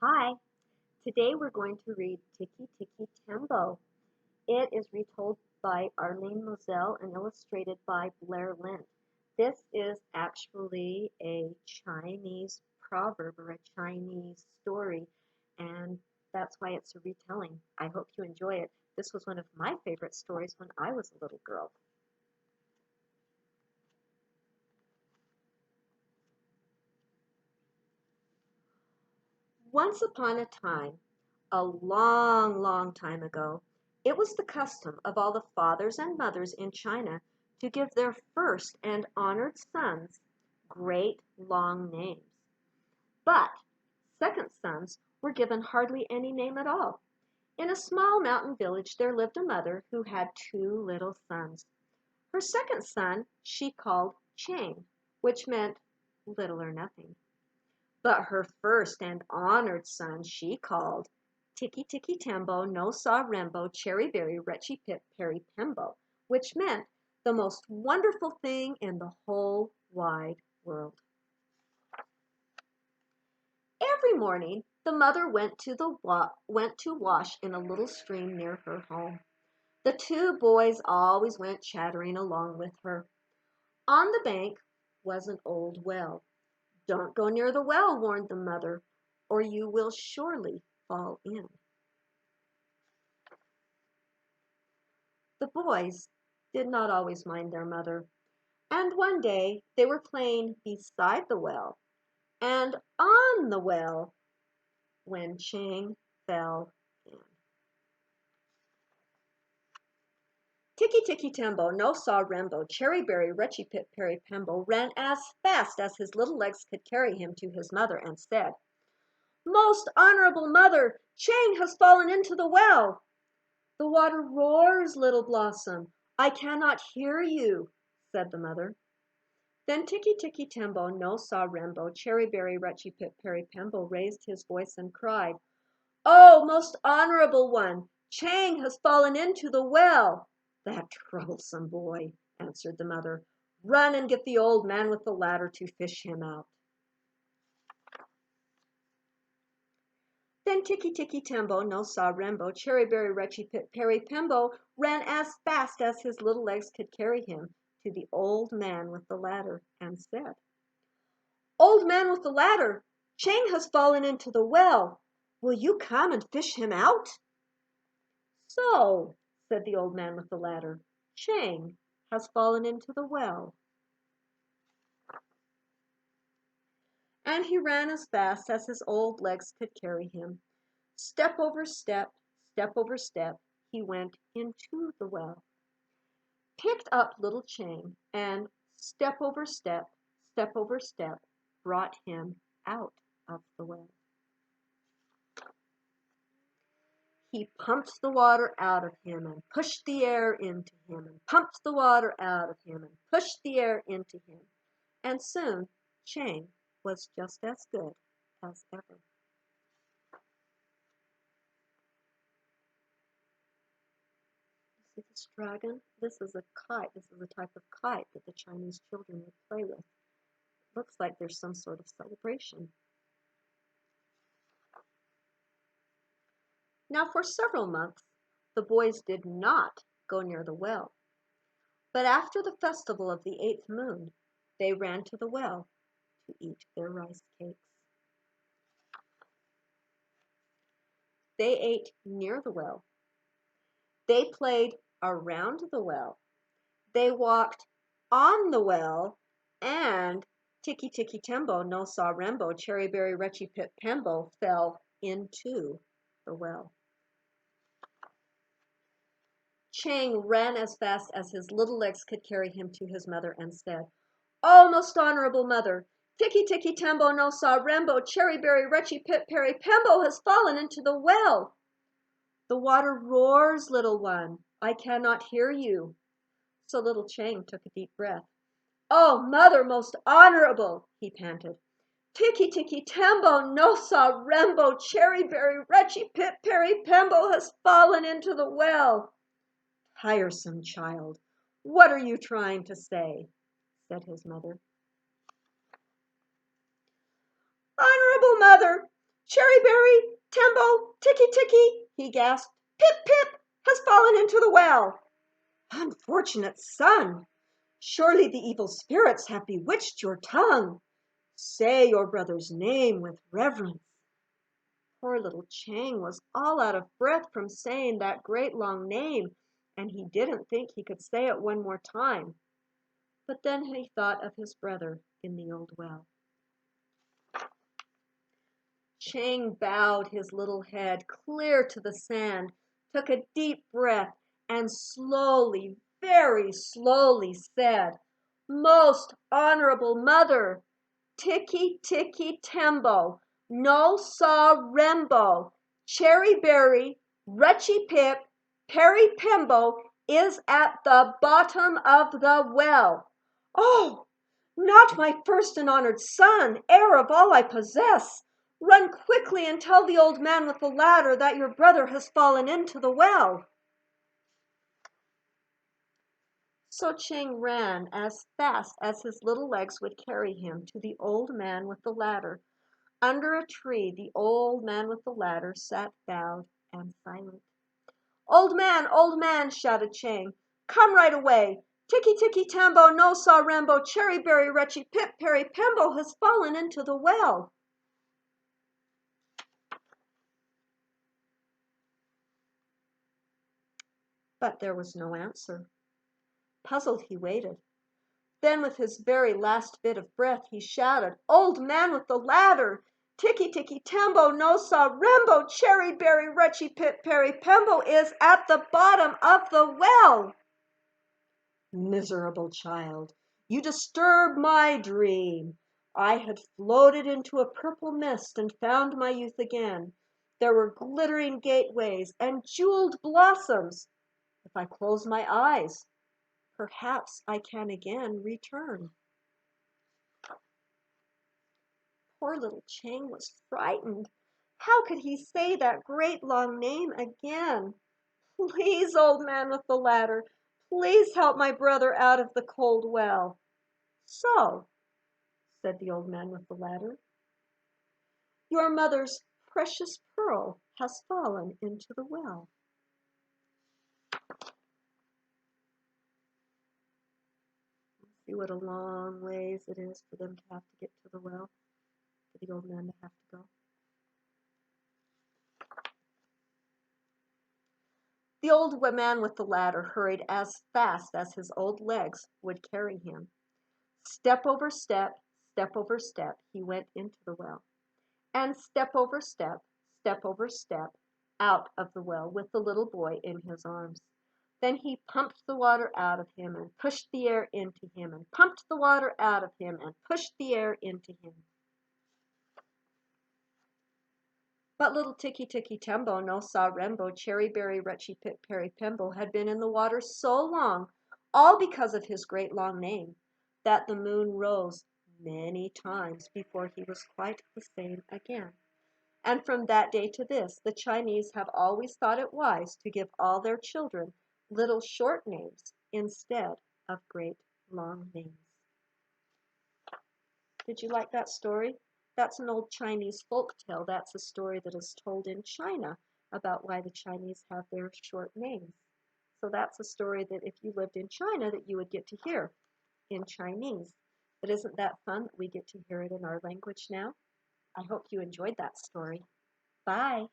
Hi, today we're going to read Tikki Tikki Tembo. It is retold by Arlene Mosel and illustrated by Blair Lent. This is actually a Chinese proverb or a Chinese story, and that's why it's a retelling. I hope you enjoy it. This was one of my favorite stories when I was a little girl. Once upon a time, a long, long time ago, it was the custom of all the fathers and mothers in China to give their first and honored sons great long names. But second sons were given hardly any name at all. In a small mountain village there lived a mother who had two little sons. Her second son she called Chang, which meant little or nothing. But her first and honored son she called Tikki Tikki Tembo no Sa Rembo Cherry Berry Retchy Pip Perry Pembo, which meant the most wonderful thing in the whole wide world. Every morning the mother went to wash in a little stream near her home. The two boys always went chattering along with her. On the bank was an old well. "Don't go near the well," warned the mother, "or you will surely fall in." The boys did not always mind their mother, and one day they were playing beside the well and on the well when Chang fell in. Tikki Tikki Tembo no Sa Rembo Cherry Berry Retchy Pip Perry Pembo ran as fast as his little legs could carry him to his mother and said, "Most honorable mother, Chang has fallen into the well." "The water roars, little blossom. I cannot hear you," said the mother. Then Tikki Tikki Tembo no Sa Rembo Cherry Berry Retchy Pip Perry Pembo raised his voice and cried, "Oh, most honorable one, Chang has fallen into the well." "That troublesome boy," answered the mother. "Run and get the old man with the ladder to fish him out." Then Tikki Tikki Tembo no Sa Rembo Cherry Berry Retchy Pip Perry Pembo ran as fast as his little legs could carry him to the old man with the ladder and said, "Old man with the ladder, Chang has fallen into the well. Will you come and fish him out?" "So," said the old man with the ladder, "Chang has fallen into the well." And he ran as fast as his old legs could carry him. Step over step, he went into the well, picked up little Chang, and step over step, brought him out of the well. He pumped the water out of him and pushed the air into him, and pumped the water out of him and pushed the air into him. And soon Chang was just as good as ever. See this dragon? This is a kite. This is a type of kite that the Chinese children would play with. It looks like there's some sort of celebration. Now for several months, the boys did not go near the well. But after the festival of the 8th moon, they ran to the well to eat their rice cakes. They ate near the well. They played around the well. They walked on the well, and Tikki Tikki Tembo no Sa Rembo Cherry Berry Retchy Pip Pembo fell into the well. Chang ran as fast as his little legs could carry him to his mother and said, "Oh, most honorable mother, Tikki Tikki Tembo no Sa Rembo Cherry Berry Retchy Pip Perry Pembo has fallen into the well." "The water roars, little one. I cannot hear you." So little Chang took a deep breath. "Oh, mother most honorable," he panted, "Tikki Tikki Tembo no Sa Rembo Cherry Berry Retchy Pip Perry Pembo has fallen into the well." "Tiresome child, what are you trying to say?" said his mother. "Honorable mother, Cherry Berry he gasped. "Pip, Pip has fallen into the well." "Unfortunate son! Surely the evil spirits have bewitched your tongue. Say your brother's name with reverence." Poor little Chang was all out of breath from saying that great long name, and he didn't think he could say it one more time. But then he thought of his brother in the old well. Chang bowed his little head clear to the sand, took a deep breath, and slowly, very slowly said, "Most honorable mother, Tikki Tikki Tembo, no saw Rembo, Cherry Berry, Retchy Pip, Perry Pembo is at the bottom of the well." "Oh, not my first and honored son, heir of all I possess! Run quickly and tell the old man with the ladder that your brother has fallen into the well." So Chang ran as fast as his little legs would carry him to the old man with the ladder. Under a tree, the old man with the ladder sat bowed and silent. Old man," shouted Chang, "come right away. Tikki Tikki Tembo, no saw Rambo, Cherry Berry, Retchy Pip, Perry Pembo has fallen into the well." But there was no answer. Puzzled, he waited. Then with his very last bit of breath, he shouted, "Old man with the ladder! Tikki Tikki Tembo, no saw Rembo, Cherry Berry, Retchy Pip, Perry Pembo is at the bottom of the well." "Miserable child, you disturb my dream. I had floated into a purple mist and found my youth again. There were glittering gateways and jeweled blossoms. If I close my eyes, perhaps I can again return." Poor little Chang was frightened. How could he say that great long name again? "Please, old man with the ladder, please help my brother out of the cold well." "So," said the old man with the ladder, "your mother's precious pearl has fallen into the well." See what a long ways it is for them to have to get to the well, for the old man to have to go. The old man with the ladder hurried as fast as his old legs would carry him. Step over step, he went into the well. And step over step, out of the well with the little boy in his arms. Then he pumped the water out of him and pushed the air into him, and pumped the water out of him and pushed the air into him. But little Tikki Tikki Tembo, no saw Rembo, Cherry Berry, Retchy Pip, Perry Pembo had been in the water so long, all because of his great long name, that the moon rose many times before he was quite the same again. And from that day to this, the Chinese have always thought it wise to give all their children little short names instead of great long names. Did you like that story? That's an old Chinese folk tale. That's a story that is told in China about why the Chinese have their short names. So that's a story that if you lived in China that you would get to hear in Chinese. But isn't that fun that we get to hear it in our language now? I hope you enjoyed that story. Bye.